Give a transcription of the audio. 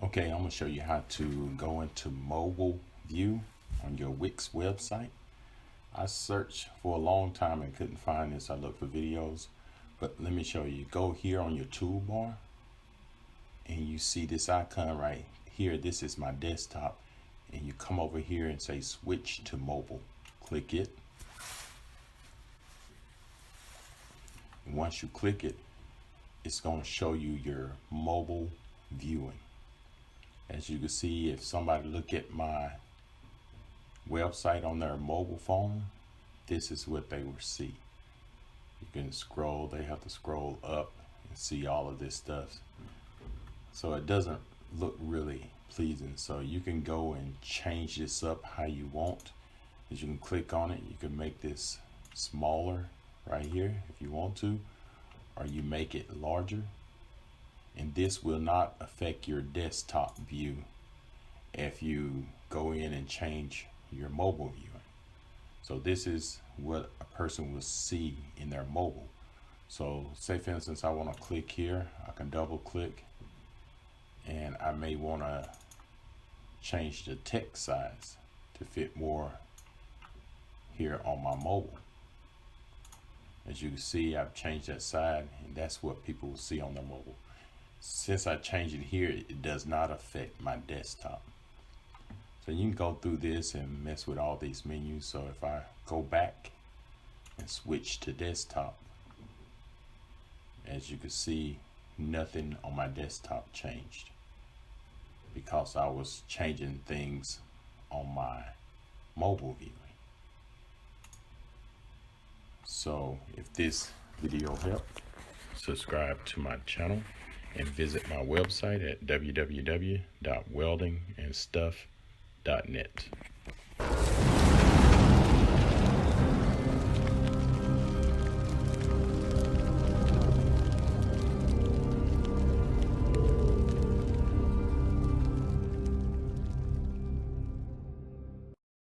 Okay, I'm going to show you how to go into mobile view on your Wix website. I searched for a long time and couldn't find this. I looked for videos, but let me show you. Go here on your toolbar and you see this icon right here. This is my desktop, and you come over here and say switch to mobile. Click it. And once you click it, it's going to show you your mobile viewing. As you can see, if somebody look at my website on their mobile phone, this is what they will see. You can scroll, they have to scroll up and see all of this stuff. So it doesn't look really pleasing. So you can go and change this up how you want. As you can click on it, you can make this smaller right here if you want to, or you make it larger. And this will not affect your desktop view if you go in and change your mobile viewing. So this is what a person will see in their mobile. So say for instance, I want to click here, I can double click, and I may want to change the text size to fit more here on my mobile. As you can see, I've changed that side, and that's what people will see on their mobile. Since I changed it here, it does not affect my desktop. So you can go through this and mess with all these menus. So if I go back and switch to desktop, as you can see, nothing on my desktop changed because I was changing things on my mobile viewing. So if this video helped, subscribe to my channel and visit my website at www.weldingandstuff.net.